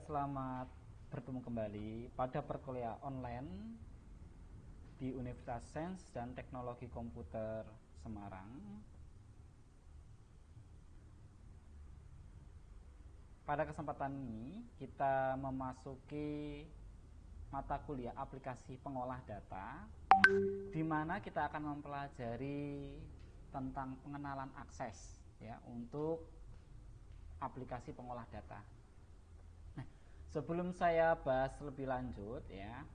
selamat bertemu kembali pada perkuliahan online di Universitas Sains dan Teknologi Komputer Semarang. Pada kesempatan ini kita memasuki mata kuliah aplikasi pengolah data, di mana kita akan mempelajari tentang pengenalan akses ya untuk aplikasi pengolah data. Nah, sebelum saya bahas lebih lanjut ya,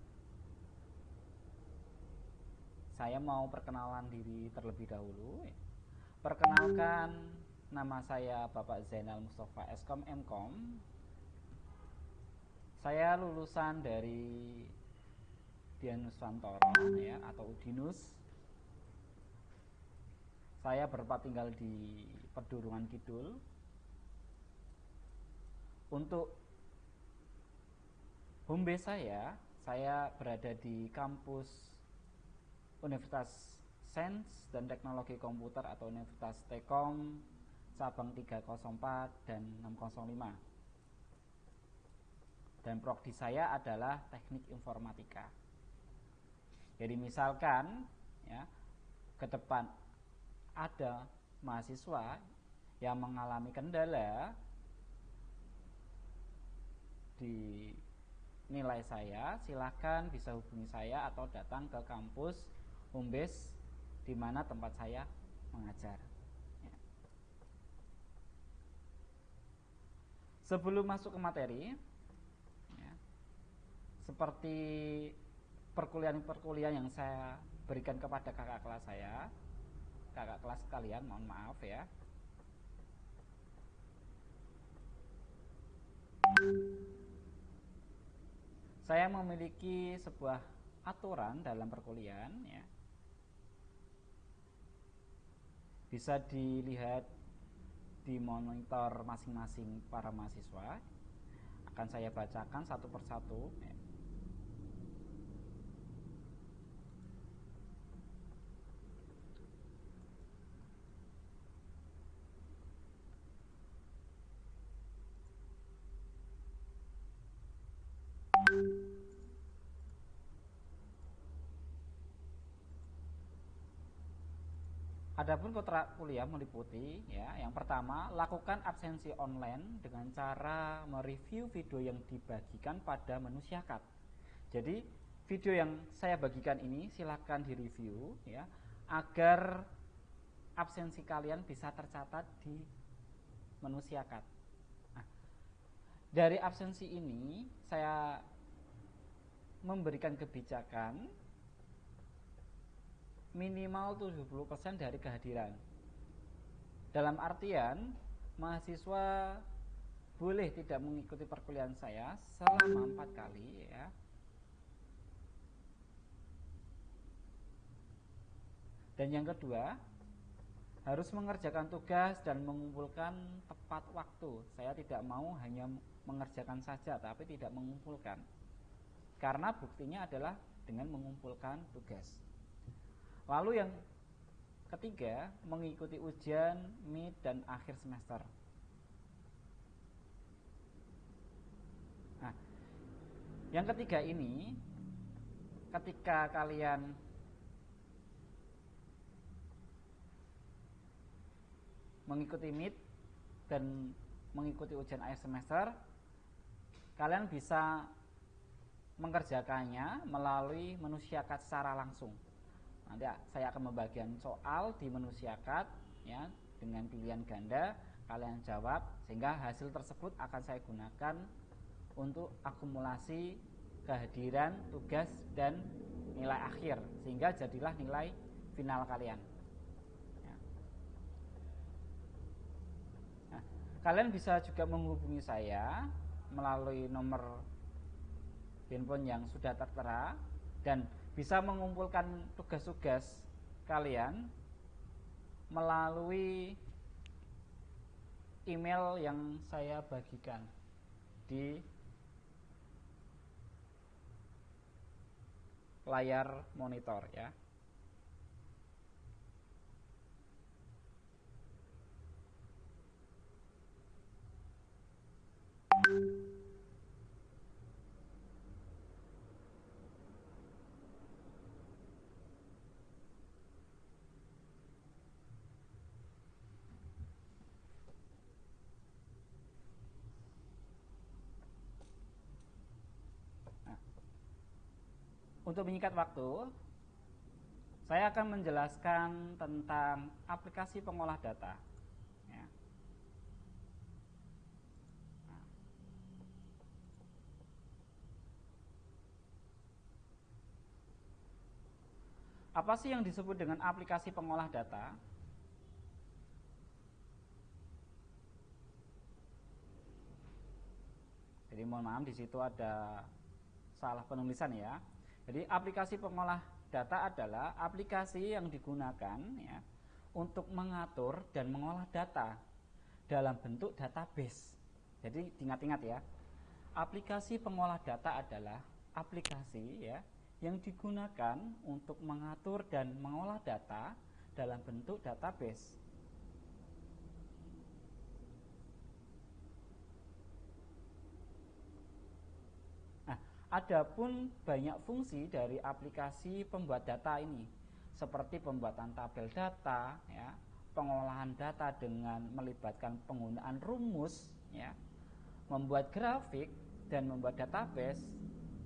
saya mau perkenalan diri terlebih dahulu. Perkenalkan, nama saya Bapak Zainal Mustafa Eskom Mkom. Saya lulusan dari Dian Nuswantoro ya, atau Udinus. Saya bertempat tinggal di Pedurungan Kidul. Untuk home base saya berada di kampus Universitas Sains dan Teknologi Komputer atau Universitas Tekom cabang 304 dan 605. Dan prodi saya adalah Teknik Informatika. Jadi misalkan ya, ke depan ada mahasiswa yang mengalami kendala di nilai saya, silahkan bisa hubungi saya atau datang ke kampus home base di mana tempat saya mengajar. Ya. Sebelum masuk ke materi, ya, seperti perkuliahan yang saya berikan kepada kakak kelas saya, kakak kelas kalian, mohon maaf ya. Saya memiliki sebuah aturan dalam perkuliahan ya. Bisa dilihat di monitor masing-masing para mahasiswa. Akan saya bacakan satu persatu ya. Adapun kontrak kuliah meliputi ya, yang pertama, lakukan absensi online dengan cara mereview video yang dibagikan pada menu syakat. Jadi video yang saya bagikan ini silakan direview ya, agar absensi kalian bisa tercatat di menu syakat. Nah, dari absensi ini saya memberikan kebijakan minimal 70% dari kehadiran. Dalam artian, mahasiswa boleh tidak mengikuti perkuliahan saya selama 4 kali ya. Dan yang kedua, harus mengerjakan tugas dan mengumpulkan tepat waktu. Saya tidak mau hanya mengerjakan saja tapi tidak mengumpulkan. Karena buktinya adalah dengan mengumpulkan tugas. Lalu yang ketiga, mengikuti ujian mid dan akhir semester. Nah, yang ketiga ini, ketika kalian mengikuti mid dan mengikuti ujian akhir semester, kalian bisa mengerjakannya melalui menu syakat secara langsung. Nanti saya akan membagikan soal di menu syakat ya, dengan pilihan ganda, kalian jawab sehingga hasil tersebut akan saya gunakan untuk akumulasi kehadiran, tugas dan nilai akhir sehingga jadilah nilai final kalian. Ya. Nah, kalian bisa juga menghubungi saya melalui nomor handphone yang sudah tertera dan bisa mengumpulkan tugas-tugas kalian melalui email yang saya bagikan di layar monitor ya. Untuk menyingkat waktu, saya akan menjelaskan tentang aplikasi pengolah data. Ya. Apa sih yang disebut dengan aplikasi pengolah data? Jadi mohon maaf, di situ ada salah penulisan ya. Jadi aplikasi pengolah data adalah aplikasi yang digunakan ya untuk mengatur dan mengolah data dalam bentuk database. Jadi ingat-ingat ya, aplikasi pengolah data adalah aplikasi ya yang digunakan untuk mengatur dan mengolah data dalam bentuk database. Adapun banyak fungsi dari aplikasi pembuat data ini, seperti pembuatan tabel data, ya, pengolahan data dengan melibatkan penggunaan rumus, ya, membuat grafik dan membuat database,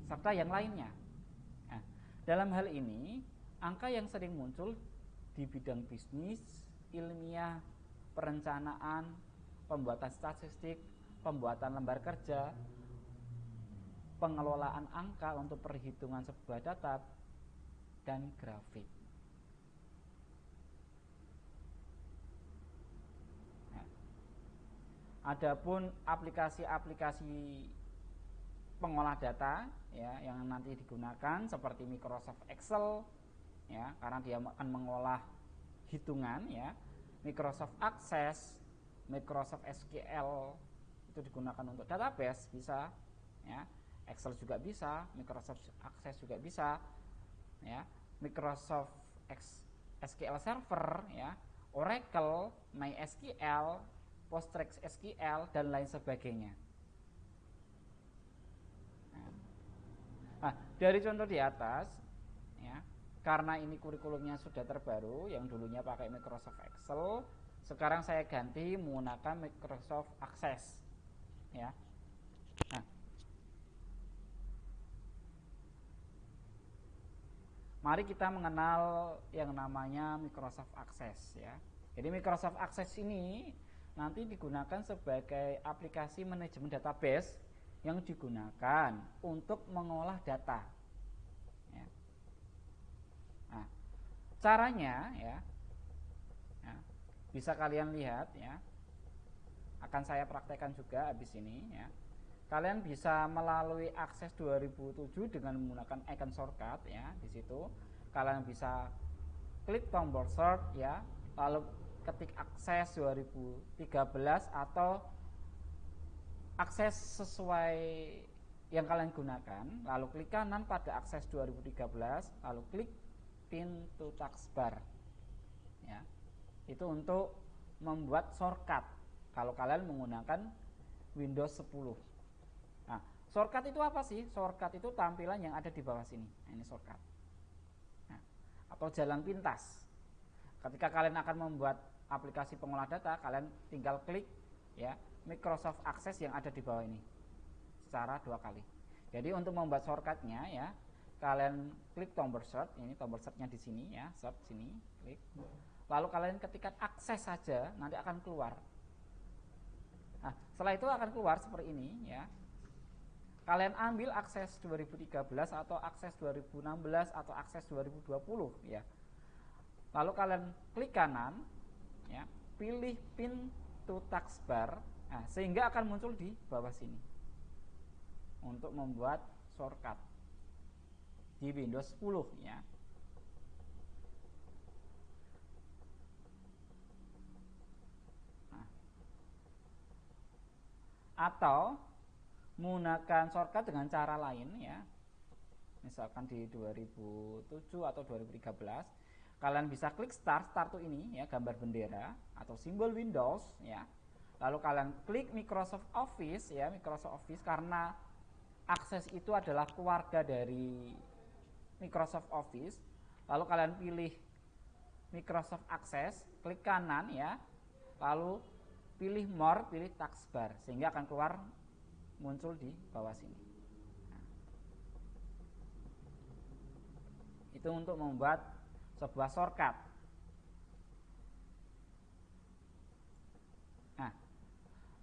serta yang lainnya. Nah, dalam hal ini, angka yang sering muncul di bidang bisnis, ilmiah, perencanaan, pembuatan statistik, pembuatan lembar kerja, pengelolaan angka untuk perhitungan sebuah data, dan grafik. Nah, adapun aplikasi-aplikasi pengolah data ya yang nanti digunakan seperti Microsoft Excel ya, karena dia akan mengolah hitungan ya, Microsoft Access, Microsoft SQL itu digunakan untuk database bisa ya, Excel juga bisa, Microsoft Access juga bisa ya, Microsoft SQL Server ya, Oracle, MySQL, PostgreSQL dan lain sebagainya. Nah, dari contoh di atas ya, karena ini kurikulumnya sudah terbaru, yang dulunya pakai Microsoft Excel, sekarang saya ganti menggunakan Microsoft Access ya. Nah, mari kita mengenal yang namanya Microsoft Access ya. Jadi Microsoft Access ini nanti digunakan sebagai aplikasi manajemen database yang digunakan untuk mengolah data. Ya. Nah, caranya ya, bisa kalian lihat ya. Akan saya praktekkan juga habis ini ya. Kalian bisa melalui Access 2007 dengan menggunakan icon shortcut ya. Di situ kalian bisa klik tombol search ya, lalu ketik Access 2013 atau akses sesuai yang kalian gunakan, lalu klik kanan pada Access 2013, lalu klik pin to taskbar ya. Itu untuk membuat shortcut kalau kalian menggunakan Windows 10. Nah, shortcut itu apa sih? Shortcut itu tampilan yang ada di bawah sini. Nah, ini shortcut. Nah, atau jalan pintas. Ketika kalian akan membuat aplikasi pengolah data, kalian tinggal klik ya Microsoft Access yang ada di bawah ini secara 2 kali. Jadi untuk membuat shortcutnya ya, kalian klik tombol search, ini tombol searchnya di sini ya, search sini, klik. Lalu kalian ketikkan akses saja, nanti akan keluar. Nah, setelah itu akan keluar seperti ini ya. Kalian ambil akses 2013 atau akses 2016 atau akses 2020 ya. Lalu kalian klik kanan ya, pilih pin to taskbar. Nah, sehingga akan muncul di bawah sini untuk membuat shortcut di Windows 10 ya. Nah, atau menggunakan shortcut dengan cara lain ya. Misalkan di 2007 atau 2013, kalian bisa klik start tuh ini ya, gambar bendera atau simbol Windows ya. Lalu kalian klik Microsoft Office ya, Microsoft Office karena Access itu adalah keluarga dari Microsoft Office. Lalu kalian pilih Microsoft Access, klik kanan ya. Lalu pilih More, pilih taskbar sehingga akan keluar muncul di bawah sini. Itu untuk membuat sebuah shortcut. Nah,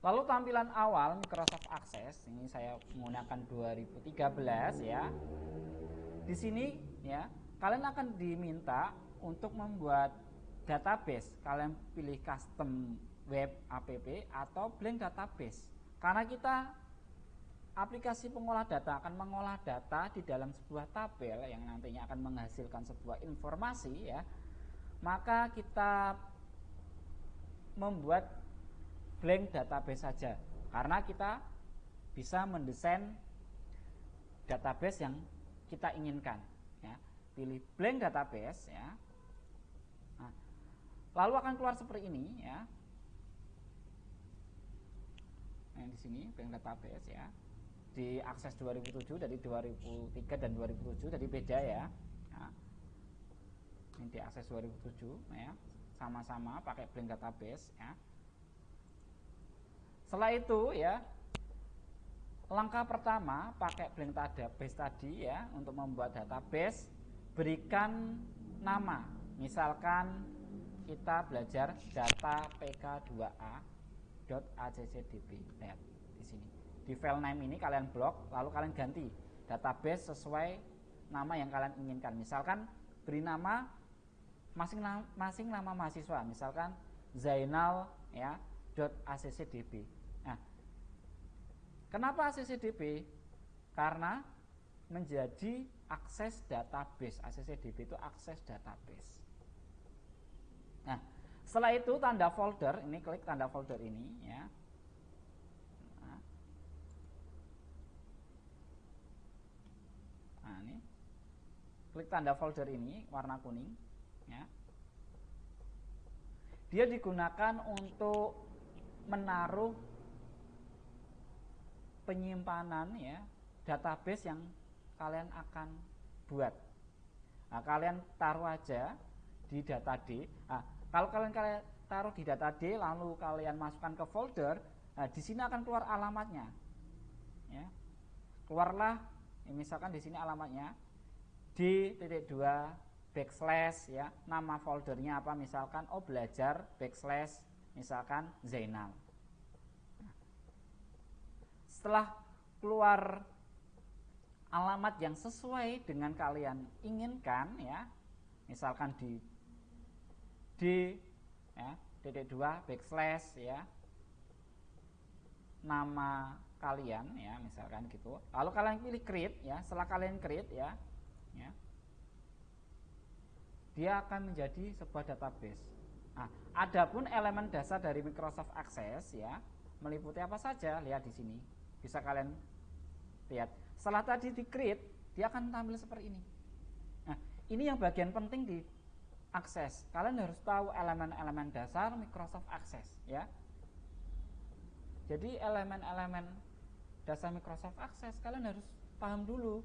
lalu tampilan awal Microsoft Access ini saya menggunakan 2013 ya. Di sini ya, kalian akan diminta untuk membuat database. Kalian pilih custom web app atau blank database. Karena kita aplikasi pengolah data akan mengolah data di dalam sebuah tabel yang nantinya akan menghasilkan sebuah informasi ya, maka kita membuat blank database saja karena kita bisa mendesain database yang kita inginkan ya. Pilih blank database ya. Nah, lalu akan keluar seperti ini ya. Nah, di sini blank database ya. Di Access 2007 dari 2003 dan 2007 jadi beda ya. Nah, ini di Access 2007 ya, sama-sama pakai blank database ya. Setelah itu ya, langkah pertama pakai blank database tadi ya, untuk membuat database berikan nama. Misalkan kita belajar data pk2a.accdb. Lihat di sini. Di file name ini kalian blok, lalu kalian ganti database sesuai nama yang kalian inginkan. Misalkan beri nama masing nama mahasiswa, misalkan Zainal ya .accdb. Nah, kenapa accdb? Karena menjadi akses database. Accdb itu akses database. Nah, setelah itu tanda folder, ini klik tanda folder ini ya. Nah, ini klik tanda folder ini warna kuning ya. Dia digunakan untuk menaruh penyimpanan ya database yang kalian akan buat. Nah, kalian taruh aja di data D. Nah, kalau kalian taruh di data D lalu kalian masukkan ke folder, nah di sini akan keluar alamatnya. Ya. Keluarlah misalkan di sini alamatnya D.2 backslash ya, nama foldernya apa, misalkan belajar backslash misalkan Zainal. Setelah keluar alamat yang sesuai dengan kalian inginkan ya, misalkan di D ya, D.2 backslash ya, nama kalian ya, misalkan gitu. Lalu kalian pilih create ya. Setelah kalian create ya, dia akan menjadi sebuah database. Nah, adapun elemen dasar dari Microsoft Access ya, meliputi apa saja? Lihat di sini. Bisa kalian lihat. Setelah tadi di create, dia akan tampil seperti ini. Nah, ini yang bagian penting di Access. Kalian harus tahu elemen-elemen dasar Microsoft Access ya. Jadi elemen-elemen dasar Microsoft Access kalian harus paham dulu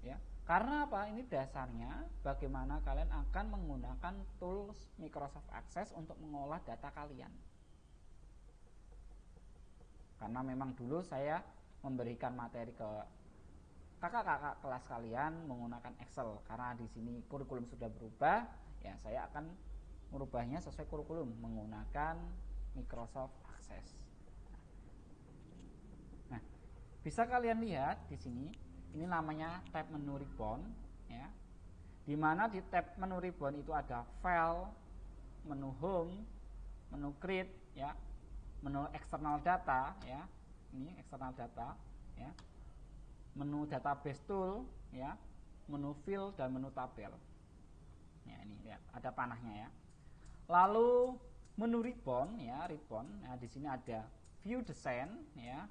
ya. Karena apa? Ini dasarnya bagaimana kalian akan menggunakan tools Microsoft Access untuk mengolah data kalian. Karena memang dulu saya memberikan materi ke kakak-kakak kelas kalian menggunakan Excel. Karena di sini kurikulum sudah berubah, ya saya akan merubahnya sesuai kurikulum menggunakan Microsoft Access. Nah, bisa kalian lihat di sini, ini namanya tab menu ribbon ya. Di mana di tab menu ribbon itu ada file, menu home, menu create ya, menu external data ya. Ini external data ya. Menu database tool ya, menu fill dan menu tabel. Ya, ini lihat ada panahnya ya. Lalu menu ribbon ya, ribbon. Nah, di sini ada view design ya.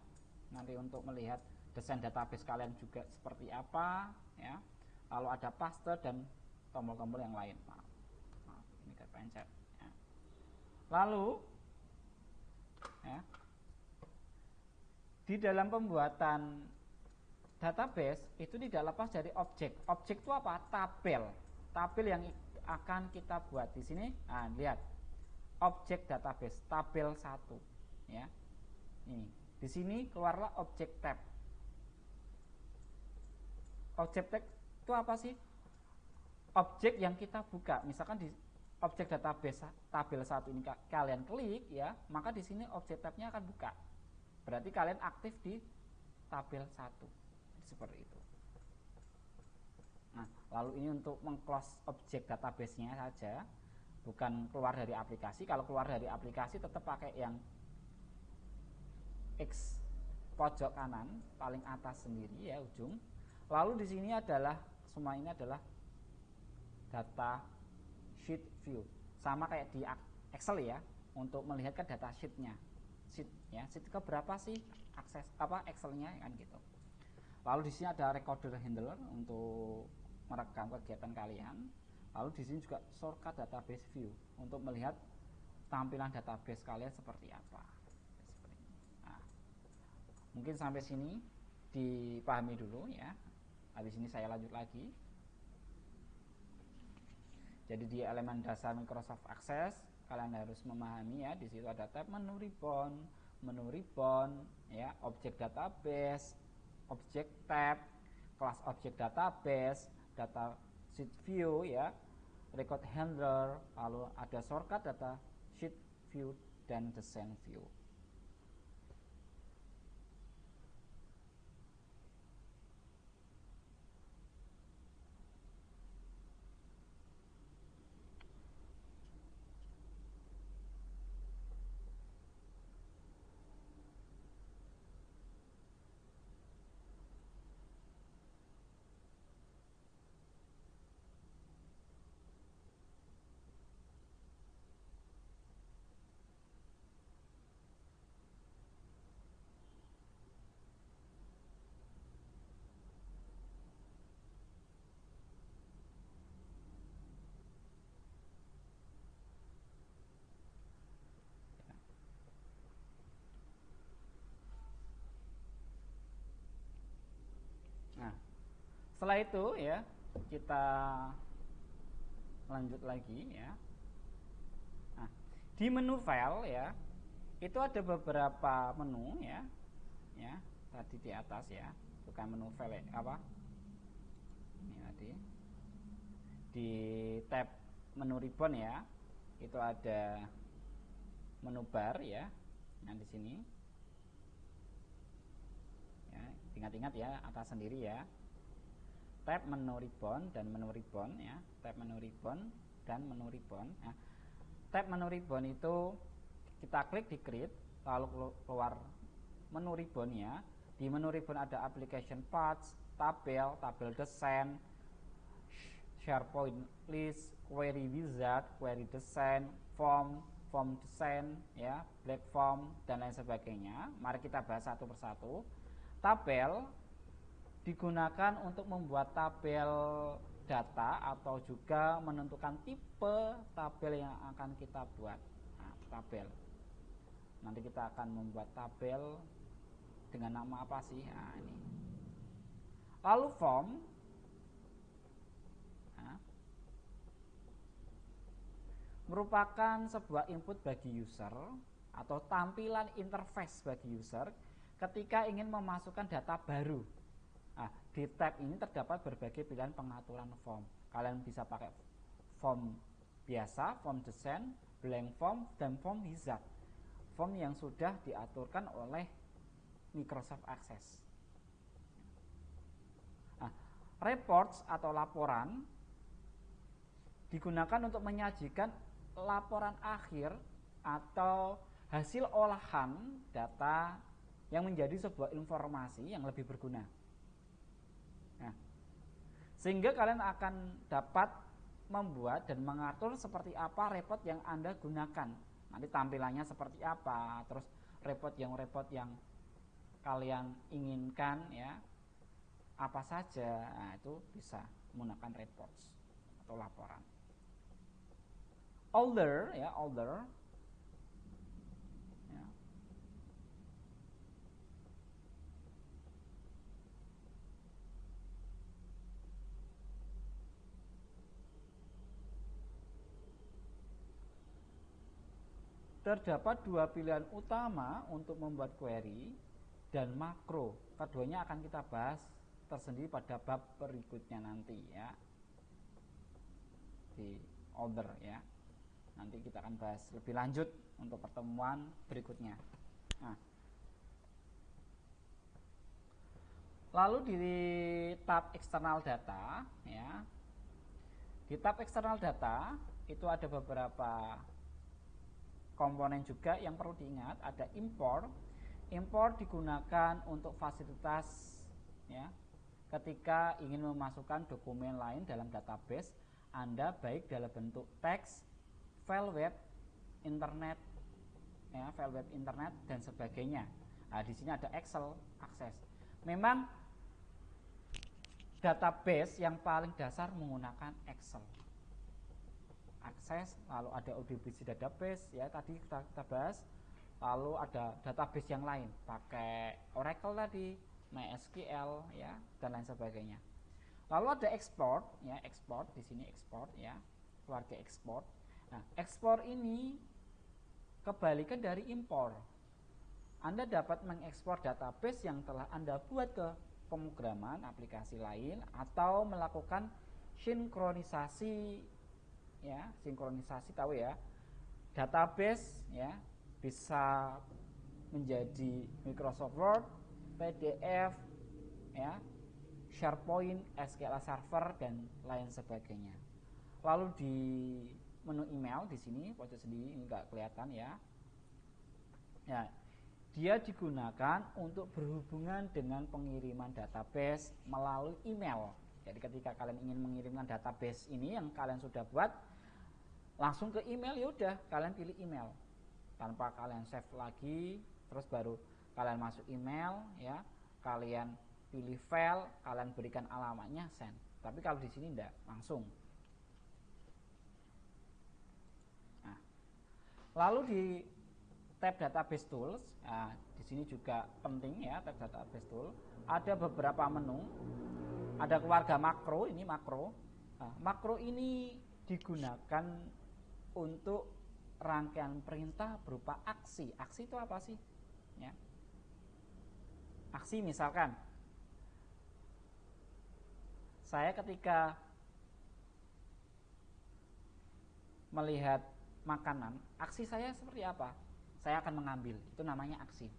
Nanti untuk melihat desain database kalian juga seperti apa ya. Lalu ada paste dan tombol-tombol yang lain. Maaf, ini kepencet ya. Lalu ya, di dalam pembuatan database itu tidak lepas dari objek. Objek itu apa? Tabel. Tabel yang akan kita buat di sini. Nah, lihat. Objek database tabel 1 ya. Ini. Di sini keluarlah objek tab. Objek tab itu apa sih? objek yang kita buka. Misalkan di objek database tabel 1 ini kalian klik ya, maka di sini objek tabnya akan buka. Berarti kalian aktif di tabel 1. Seperti itu. Nah, lalu ini untuk meng-close objek database-nya saja, bukan keluar dari aplikasi. Kalau keluar dari aplikasi tetap pakai yang X pojok kanan paling atas sendiri ya, ujung. Lalu di sini adalah semua ini adalah data sheet view. Sama kayak di Excel ya, untuk melihat ke data sheet-nya. Sheet ya, sheet ke berapa sih akses Excel-nya kan gitu. Lalu di sini ada recorder handler untuk merekam kegiatan kalian. Lalu di sini juga shortcut database view untuk melihat tampilan database kalian seperti apa. Nah, mungkin sampai sini dipahami dulu ya. Habis ini saya lanjut lagi. Jadi di elemen dasar Microsoft Access kalian harus memahami ya, di situ ada tab menu ribbon ya, objek database, objek tab, kelas objek database, data sheet view ya, record handler, lalu ada shortcut data sheet view dan design view. Nah, setelah itu ya kita lanjut lagi ya. Nah, di menu file ya, itu ada beberapa menu ya. Ya, tadi di atas ya, bukan menu file apa? Ini tadi. Di tab menu ribbon ya, itu ada menu bar ya. Nah, di sini. Ya, ingat-ingat ya, atas sendiri ya. Tab menu ribbon dan menu ribbon ya, tab menu ribbon dan menu ribbon. Nah, tab menu ribbon itu kita klik di create, lalu keluar menu ribbon ya. Di menu ribbon ada application paths, tabel, tabel desain, SharePoint list, query wizard, query design, form design ya, black form dan lain sebagainya. Mari kita bahas satu persatu. Tabel digunakan untuk membuat tabel data atau juga menentukan tipe tabel yang akan kita buat. Nah, tabel. Nanti kita akan membuat tabel dengan nama apa sih? Nah, ini. Lalu form. Nah, merupakan sebuah input bagi user atau tampilan interface bagi user ketika ingin memasukkan data baru. Nah, di tab ini terdapat berbagai pilihan pengaturan form. Kalian bisa pakai form biasa, form desain, blank form, dan form wizard. Form yang sudah diaturkan oleh Microsoft Access. Nah, reports atau laporan digunakan untuk menyajikan laporan akhir atau hasil olahan data yang menjadi sebuah informasi yang lebih berguna. Nah, sehingga kalian akan dapat membuat dan mengatur seperti apa report yang Anda gunakan. Nanti tampilannya seperti apa, terus report yang kalian inginkan ya, apa saja. Nah, itu bisa menggunakan reports atau laporan. Older ya, older. Ya. Terdapat dua pilihan utama untuk membuat query dan makro. Keduanya akan kita bahas tersendiri pada bab berikutnya nanti ya. di order ya. Nanti kita akan bahas lebih lanjut untuk pertemuan berikutnya. Nah, lalu di tab eksternal data ya. Di tab eksternal data itu ada beberapa komponen juga yang perlu diingat. Ada import. Import digunakan untuk fasilitas ya. Ketika ingin memasukkan dokumen lain dalam database Anda, baik dalam bentuk teks, file web, internet, ya, file web internet dan sebagainya. Nah, di sini ada Excel akses. Memang database yang paling dasar menggunakan Excel. Akses, lalu ada ODBC database ya tadi kita bahas. Lalu ada database yang lain pakai Oracle tadi, MySQL ya dan lain sebagainya. Lalu ada export ya, export di sini export ya, keluarga export. Nah, ekspor ini kebalikan dari impor. Anda dapat mengekspor database yang telah Anda buat ke pemrograman aplikasi lain atau melakukan sinkronisasi ya, sinkronisasi tahu ya. Database ya bisa menjadi Microsoft Word, PDF ya, SharePoint, SQL Server dan lain sebagainya. Lalu di menu email di sini pojok sini ini enggak kelihatan ya. Ya, dia digunakan untuk berhubungan dengan pengiriman database melalui email. Jadi ketika kalian ingin mengirimkan database ini yang kalian sudah buat langsung ke email, ya udah kalian pilih email tanpa kalian save lagi, terus baru kalian masuk email ya, kalian pilih file, kalian berikan alamatnya send. Tapi kalau di sini enggak, langsung. Nah, lalu di tab database tools, nah, di sini juga penting ya tab database tool. Ada beberapa menu, ada keluarga makro, ini makro. Nah, makro ini digunakan untuk rangkaian perintah berupa aksi. Aksi itu apa sih? Ya. Aksi misalkan saya ketika melihat makanan, aksi saya seperti apa? Saya akan mengambil, itu namanya aksi.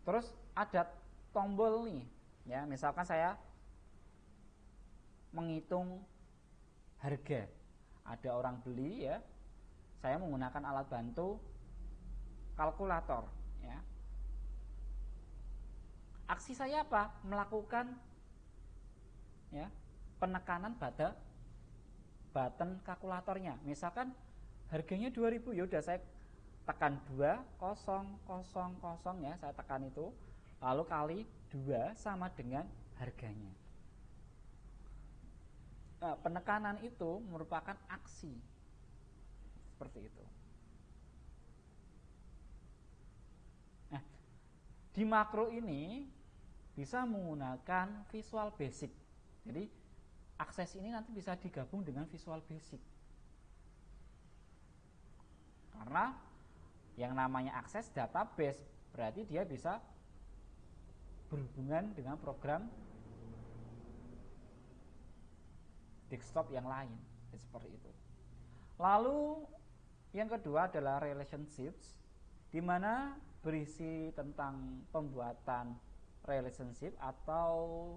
Terus ada tombol nih, ya misalkan saya menghitung harga, ada orang beli ya, saya menggunakan alat bantu kalkulator ya. Aksi saya apa? Melakukan ya penekanan pada button kalkulatornya. Misalkan harganya 2000, ya udah saya tekan 2000 ya, saya tekan itu, lalu kali 2 sama dengan harganya. Nah, penekanan itu merupakan aksi seperti itu. Nah, di makro ini bisa menggunakan Visual Basic. Jadi akses ini nanti bisa digabung dengan Visual Basic. Karena yang namanya akses database berarti dia bisa berhubungan dengan program desktop yang lain, seperti itu. Lalu yang kedua adalah relationships, di mana berisi tentang pembuatan relationship atau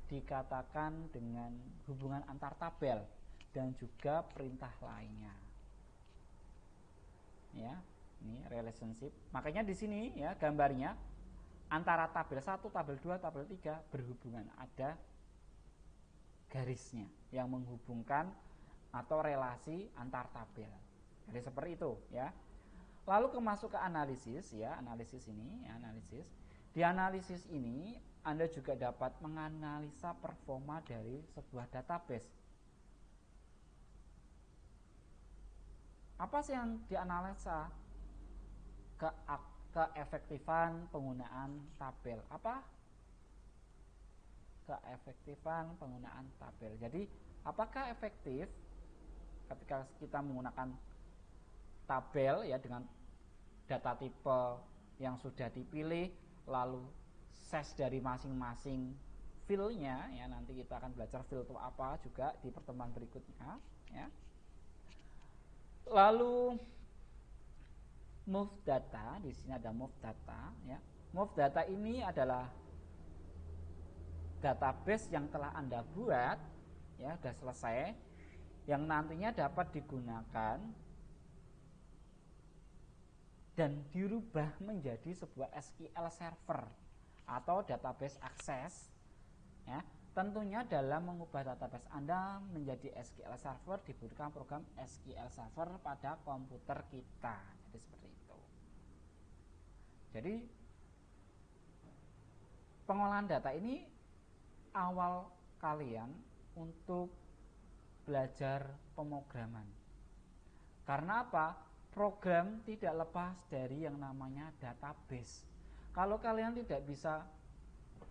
dikatakan dengan hubungan antar tabel dan juga perintah lainnya. Ya, ini relationship. Makanya di sini ya gambarnya antara tabel 1, tabel 2, tabel 3 berhubungan, ada garisnya yang menghubungkan atau relasi antar tabel. Jadi seperti itu ya. Lalu masuk ke analisis ya, analisis ini ya, analisis. Di analisis ini Anda juga dapat menganalisa performa dari sebuah database. Apa sih yang dianalisa? Keefektifan penggunaan tabel. Apa? Keefektifan penggunaan tabel. Jadi apakah efektif ketika kita menggunakan tabel ya dengan data tipe yang sudah dipilih, lalu size dari masing-masing feel-nya ya, nanti kita akan belajar feel itu apa juga di pertemuan berikutnya ya. Lalu move data, di sini ada move data ya. Move data ini adalah database yang telah Anda buat ya, sudah selesai, yang nantinya dapat digunakan dan dirubah menjadi sebuah SQL server atau database access ya. Tentunya dalam mengubah database Anda menjadi SQL server dibutuhkan program SQL server pada komputer kita. Jadi seperti itu. Jadi pengolahan data ini awal kalian untuk belajar pemrograman. Karena apa? Program tidak lepas dari yang namanya database. Kalau kalian tidak bisa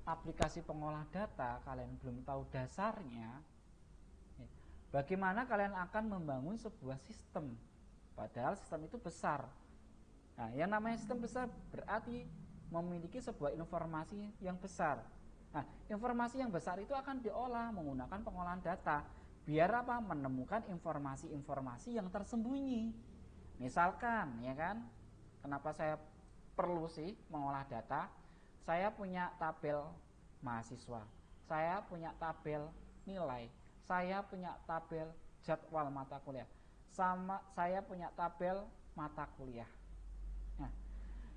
aplikasi pengolah data, kalian belum tahu dasarnya, bagaimana kalian akan membangun sebuah sistem? Padahal sistem itu besar. Nah, yang namanya sistem besar berarti memiliki sebuah informasi yang besar. Nah, informasi yang besar itu akan diolah menggunakan pengolahan data. Biar apa? Menemukan informasi-informasi yang tersembunyi. Misalkan, ya kan, kenapa saya perlu sih mengolah data? Saya punya tabel mahasiswa, saya punya tabel nilai, saya punya tabel jadwal mata kuliah, sama saya punya tabel mata kuliah. Nah,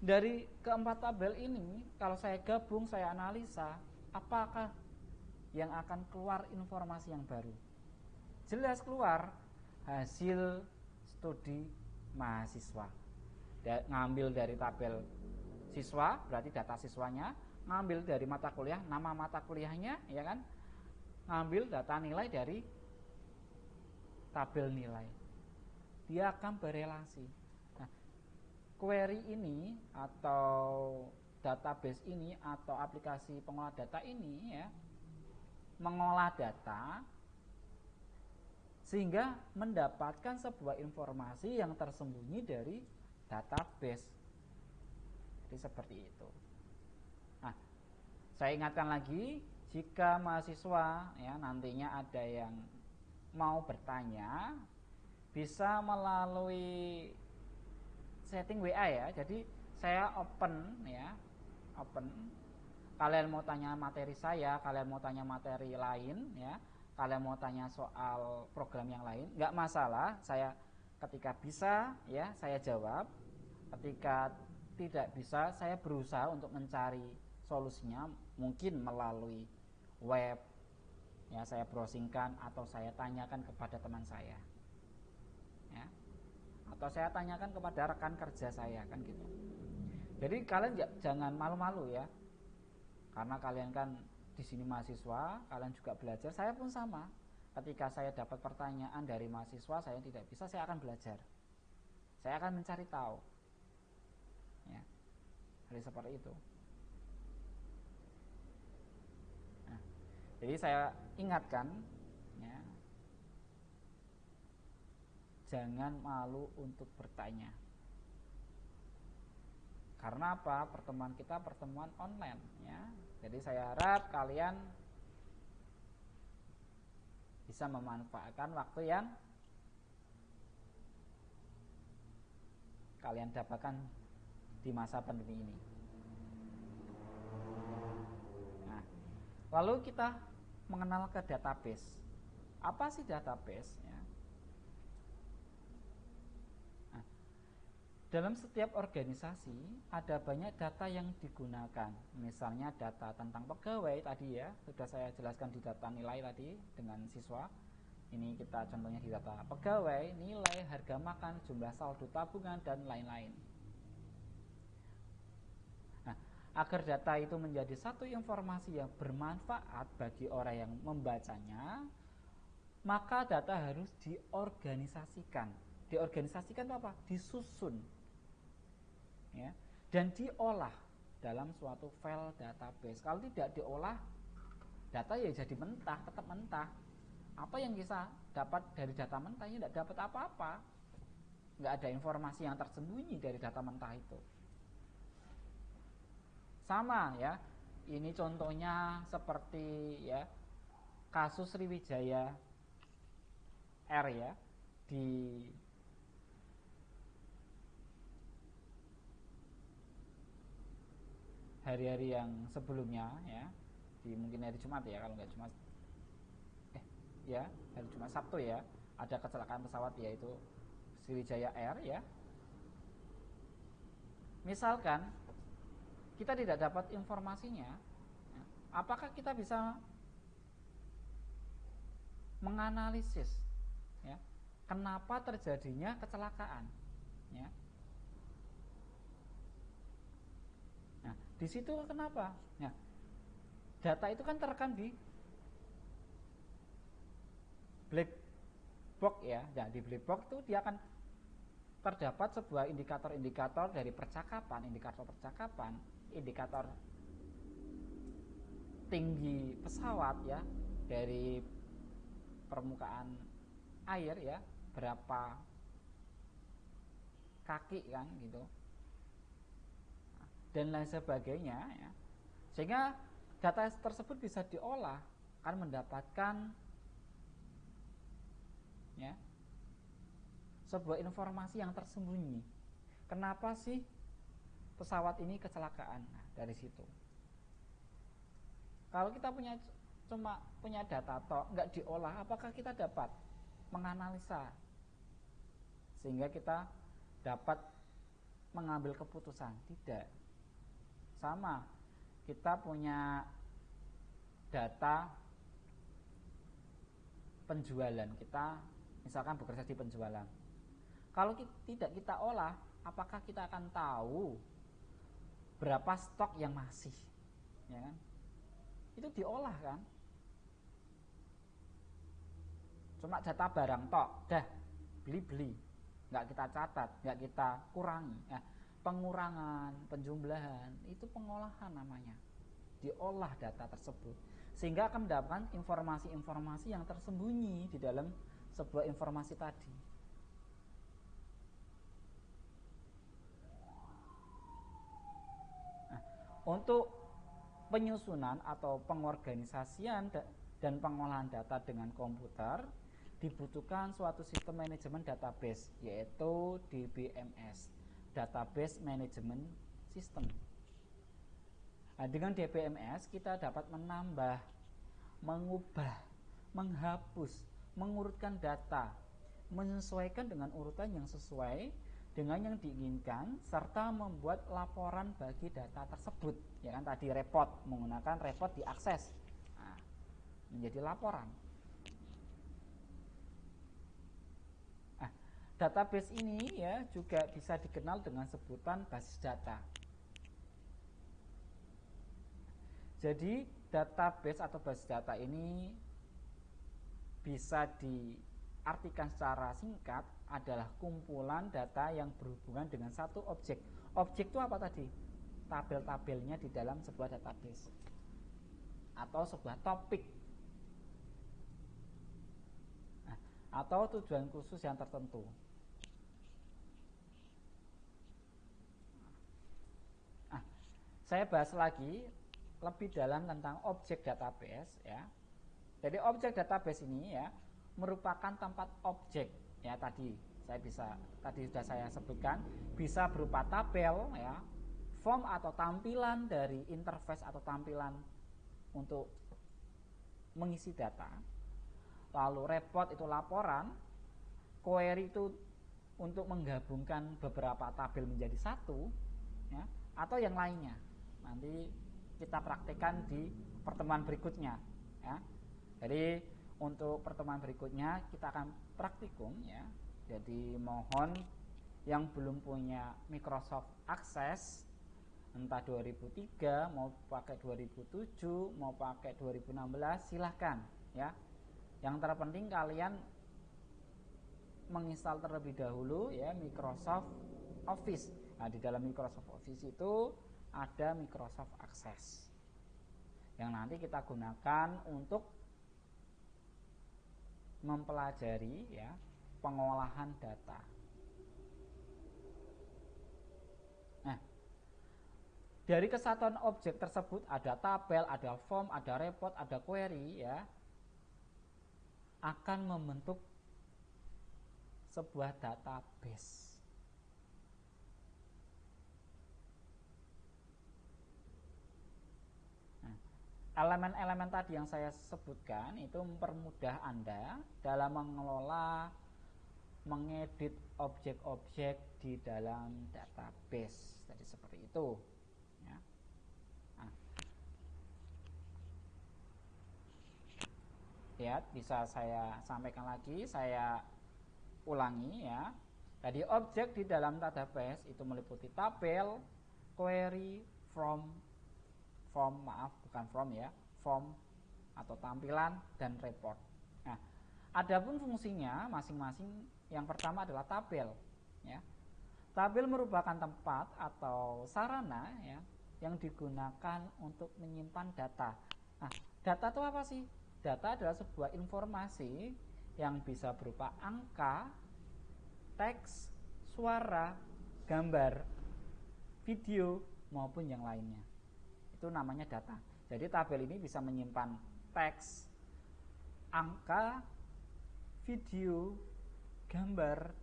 dari keempat tabel ini, kalau saya gabung, saya analisa, apakah yang akan keluar informasi yang baru? Jelas keluar hasil studi mahasiswa. Ngambil dari tabel siswa, berarti data siswanya, ngambil dari mata kuliah, nama mata kuliahnya, ya kan? Ngambil data nilai dari tabel nilai. Dia akan berelasi. Nah, query ini atau database ini atau aplikasi pengolah data ini ya, mengolah data sehingga mendapatkan sebuah informasi yang tersembunyi dari database. Jadi seperti itu. Nah, saya ingatkan lagi, jika mahasiswa ya nantinya ada yang mau bertanya, bisa melalui setting WA ya. Jadi saya open ya, open. Kalian mau tanya materi saya, kalian mau tanya materi lain ya, kalian mau tanya soal program yang lain, nggak masalah. Saya ketika bisa ya saya jawab, ketika tidak bisa saya berusaha untuk mencari solusinya, mungkin melalui web ya, saya browsingkan atau saya tanyakan kepada teman saya ya, atau saya tanyakan kepada rekan kerja saya, kan gitu. Jadi kalian jangan malu-malu ya, karena kalian kan di sini mahasiswa, kalian juga belajar. Saya pun sama. Ketika saya dapat pertanyaan dari mahasiswa, saya tidak bisa, saya akan belajar. Saya akan mencari tahu. Ya, jadi seperti itu. Nah, jadi saya ingatkan, ya, jangan malu untuk bertanya. Karena apa? Pertemuan kita pertemuan online, ya. Jadi saya harap kalian bisa memanfaatkan waktu yang kalian dapatkan di masa pandemi ini. Nah, lalu kita mengenal ke database. Apa sih database? Ya. Nah, dalam setiap organisasi ada banyak data yang digunakan. Misalnya data tentang pegawai tadi ya, sudah saya jelaskan di data nilai tadi dengan siswa. Ini kita contohnya di data pegawai, nilai, harga makan, jumlah saldo tabungan, dan lain-lain. Nah, agar data itu menjadi satu informasi yang bermanfaat bagi orang yang membacanya, maka data harus diorganisasikan. Diorganisasikan itu apa? Disusun ya, dan diolah dalam suatu file database. Kalau tidak diolah, data ya jadi mentah, tetap mentah. Apa yang bisa dapat dari data mentah? Ini tidak dapat apa-apa. Nggak ada informasi yang tersembunyi dari data mentah itu. Sama ya, Ini contohnya seperti ya kasus Sriwijaya Air ya di hari-hari yang sebelumnya ya, di mungkin hari Jumat ya, kalau nggak Jumat ya hari Jumat Sabtu ya, ada kecelakaan pesawat yaitu Sriwijaya Air ya. Misalkan kita tidak dapat informasinya, ya, apakah kita bisa menganalisis ya kenapa terjadinya kecelakaan ya. Nah, di situ kenapa? Ya, data itu kan terekam di black box ya. Nah, di black box itu dia akan terdapat sebuah indikator-indikator dari percakapan, indikator tinggi pesawat ya dari permukaan air ya, berapa kaki kan gitu, dan lain sebagainya ya. Sehingga data tersebut bisa diolah, akan mendapatkan ya sebuah informasi yang tersembunyi. Kenapa sih pesawat ini kecelakaan? Nah, dari situ. Kalau kita cuma punya data tok, nggak diolah, apakah kita dapat menganalisa sehingga kita dapat mengambil keputusan? Tidak. Sama, kita punya data penjualan, kita misalkan bekerja di penjualan. Kalau tidak kita olah, apakah kita akan tahu berapa stok yang masih, ya kan? Itu diolah kan? Cuma data barang tok, dah beli, nggak kita catat, nggak kita kurangi. Nah, pengurangan, penjumlahan itu pengolahan namanya. Diolah data tersebut sehingga akan mendapatkan informasi-informasi yang tersembunyi di dalam sebuah informasi tadi. Nah, untuk penyusunan atau pengorganisasian dan pengolahan data dengan komputer dibutuhkan suatu sistem manajemen database, yaitu DBMS, Database Management System. Nah, dengan DBMS kita dapat menambah, mengubah, menghapus, mengurutkan data, menyesuaikan dengan urutan yang sesuai dengan yang diinginkan, serta membuat laporan bagi data tersebut. Ya kan tadi report, menggunakan report diakses, nah, menjadi laporan. Nah, database ini ya juga bisa dikenal dengan sebutan basis data. Jadi database atau basis data ini bisa diartikan secara singkat adalah kumpulan data yang berhubungan dengan satu objek. Objek itu apa tadi? Tabel-tabelnya di dalam sebuah database atau sebuah topik, nah, atau tujuan khusus yang tertentu. Nah, saya bahas lagi lebih dalam tentang objek database ya. Jadi objek database ini ya merupakan tempat objek ya, tadi sudah saya sebutkan, bisa berupa tabel ya, form atau tampilan dari interface atau tampilan untuk mengisi data. Lalu report itu laporan, query itu untuk menggabungkan beberapa tabel menjadi satu ya, atau yang lainnya. Nanti kita praktekkan di pertemuan berikutnya ya. Jadi untuk pertemuan berikutnya kita akan praktikum ya. Jadi mohon yang belum punya Microsoft Access, entah 2003 mau pakai 2007 mau pakai 2016, silahkan ya. Yang terpenting kalian menginstal terlebih dahulu ya Microsoft Office. Nah, di dalam Microsoft Office itu ada Microsoft Access yang nanti kita gunakan untuk mempelajari ya pengolahan data. Nah, Dari kesatuan objek tersebut ada tabel, ada form, ada report, ada query ya, akan membentuk sebuah database. Nah, elemen-elemen tadi yang saya sebutkan itu mempermudah Anda dalam mengelola, mengedit objek-objek di dalam database. Jadi seperti itu. Ya. Nah, lihat, bisa saya sampaikan lagi, saya ulangi ya. Jadi objek di dalam database itu meliputi tabel, query, form atau tampilan, dan report. Nah, adapun fungsinya masing-masing, yang pertama adalah tabel ya. Tabel merupakan tempat atau sarana ya yang digunakan untuk menyimpan data. Nah, data itu apa sih? Data adalah sebuah informasi yang bisa berupa angka, teks, suara, gambar, video, maupun yang lainnya. Itu namanya data. Jadi tabel ini bisa menyimpan teks, angka, video, gambar,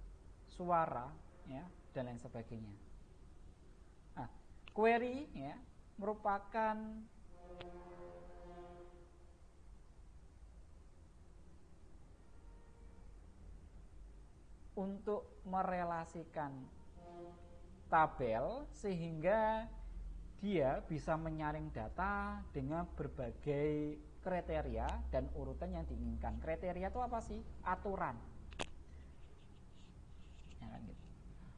suara, ya, dan lain sebagainya. Nah, query ya merupakan untuk merelasikan tabel sehingga dia bisa menyaring data dengan berbagai kriteria dan urutan yang diinginkan. Kriteria itu apa sih? Aturan. Ya kan gitu.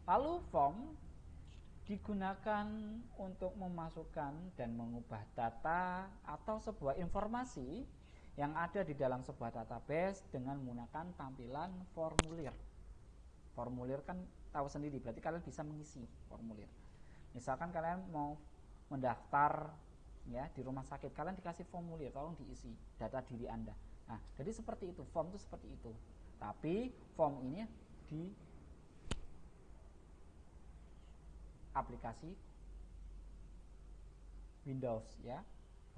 Lalu form digunakan untuk memasukkan dan mengubah data atau sebuah informasi yang ada di dalam sebuah database dengan menggunakan tampilan formulir. Formulir kan tahu sendiri, berarti kalian bisa mengisi formulir. Misalkan kalian mau mendaftar ya di rumah sakit, kalian dikasih formulir, tolong diisi data diri Anda. Nah, jadi seperti itu, form itu seperti itu. Tapi form ini di aplikasi Windows ya,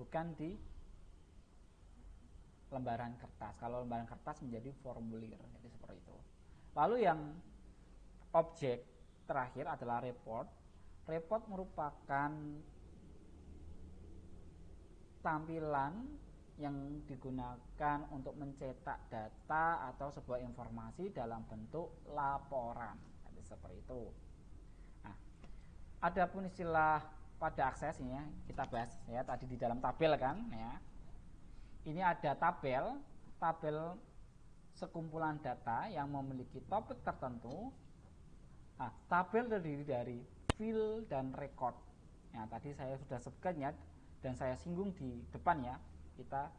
bukan di lembaran kertas. Kalau lembaran kertas menjadi formulir, jadi seperti itu. Lalu yang objek terakhir adalah report. Report merupakan tampilan yang digunakan untuk mencetak data atau sebuah informasi dalam bentuk laporan. Jadi seperti itu. Nah, adapun istilah pada akses ini ya, kita bahas ya tadi di dalam tabel kan ya. Ini ada tabel sekumpulan data yang memiliki topik tertentu. Nah, tabel terdiri dari field dan record. Nah, tadi saya sudah sebutkan ya, dan saya singgung di depan ya, kita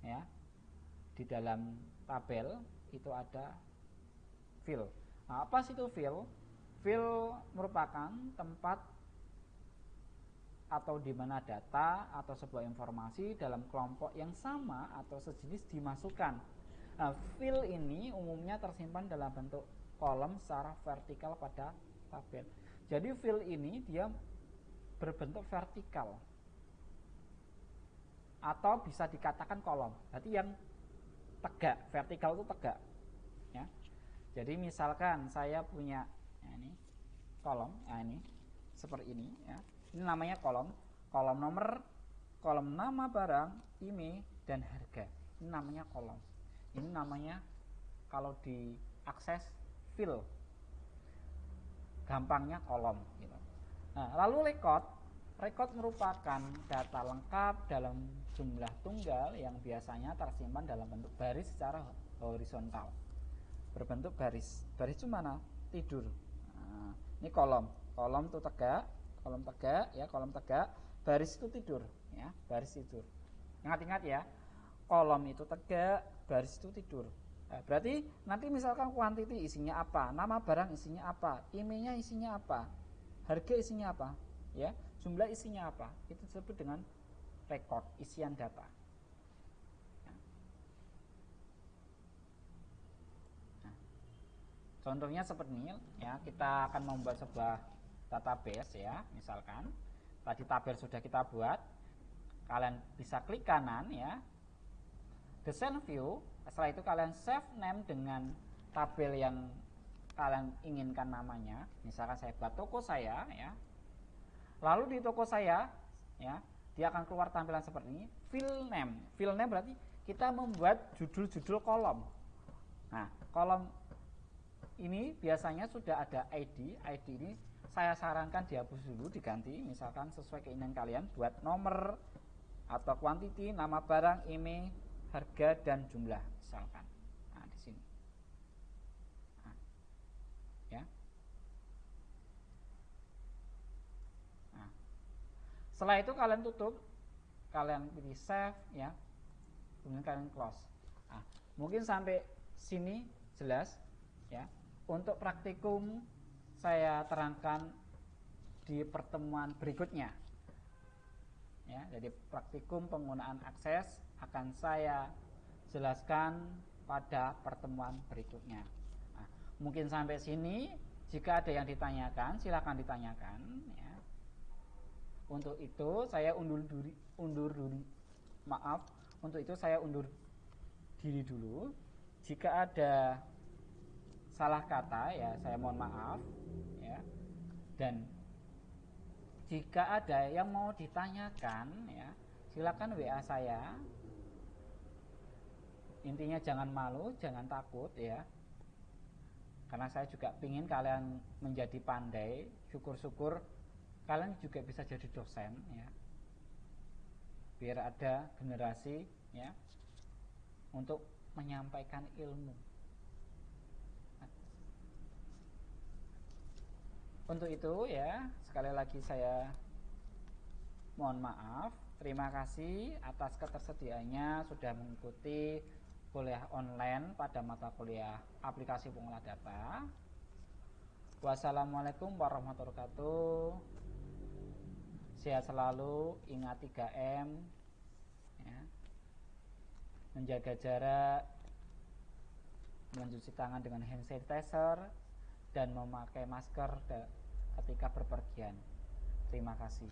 ya di dalam tabel itu ada field. Nah, apa sih itu field? Field merupakan tempat atau di mana data atau sebuah informasi dalam kelompok yang sama atau sejenis dimasukkan. Nah, field ini umumnya tersimpan dalam bentuk kolom secara vertikal pada tabel. Jadi field ini dia berbentuk vertikal atau bisa dikatakan kolom. Berarti yang tegak, vertikal itu tegak. Ya. Jadi misalkan saya punya ya ini kolom, ya ini seperti ini ya. Ini namanya kolom, kolom nomor, kolom nama barang, IMEI, dan harga. Ini namanya kolom. Ini namanya kalau diakses field, gampangnya kolom gitu. Nah, lalu record merupakan data lengkap dalam jumlah tunggal yang biasanya tersimpan dalam bentuk baris secara horizontal. Berbentuk baris. Baris itu mana? Tidur. Nah, ini kolom. Kolom itu tegak, kolom tegak ya, kolom tegak. Baris itu tidur ya, baris tidur. Ingat-ingat ya. Kolom itu tegak, baris itu tidur. Nah, berarti nanti misalkan quantity isinya apa, nama barang isinya apa, IMEI-nya isinya apa, harga isinya apa, ya, jumlah isinya apa, itu disebut dengan record, isian data. Nah, contohnya seperti ini ya, kita akan membuat sebuah database ya, misalkan tadi tabel sudah kita buat, kalian bisa klik kanan ya, desain view. Setelah itu kalian save name dengan tabel yang kalian inginkan namanya. Misalkan saya buat toko saya ya. Lalu di toko saya ya, dia akan keluar tampilan seperti ini, fill name. Fill name berarti kita membuat judul-judul kolom. Nah, kolom ini biasanya sudah ada ID. ID ini saya sarankan dihapus dulu, diganti misalkan sesuai keinginan kalian, buat nomor atau quantity, nama barang, email, harga dan jumlah misalkan. Nah, di sini. Nah, ya. Nah, setelah itu kalian tutup, kalian pilih save ya, kemudian kalian close. Nah, mungkin sampai sini jelas ya. Untuk praktikum saya terangkan di pertemuan berikutnya ya. Jadi praktikum penggunaan akses akan saya jelaskan pada pertemuan berikutnya. Nah, mungkin sampai sini. Jika ada yang ditanyakan, silakan ditanyakan ya. Untuk itu saya undur diri dulu. Jika ada salah kata ya saya mohon maaf ya. Dan jika ada yang mau ditanyakan ya, silakan WA saya. Intinya jangan malu, jangan takut ya. Karena saya juga ingin kalian menjadi pandai. Syukur-syukur kalian juga bisa jadi dosen ya. Biar ada generasi ya untuk menyampaikan ilmu. Untuk itu ya, sekali lagi saya mohon maaf. Terima kasih atas ketersediaannya sudah mengikuti kuliah online pada mata kuliah aplikasi pengolah data. Wassalamualaikum warahmatullahi wabarakatuh. Sehat selalu, ingat 3M ya. Menjaga jarak, mencuci tangan dengan hand sanitizer, dan memakai masker ketika berpergian. Terima kasih.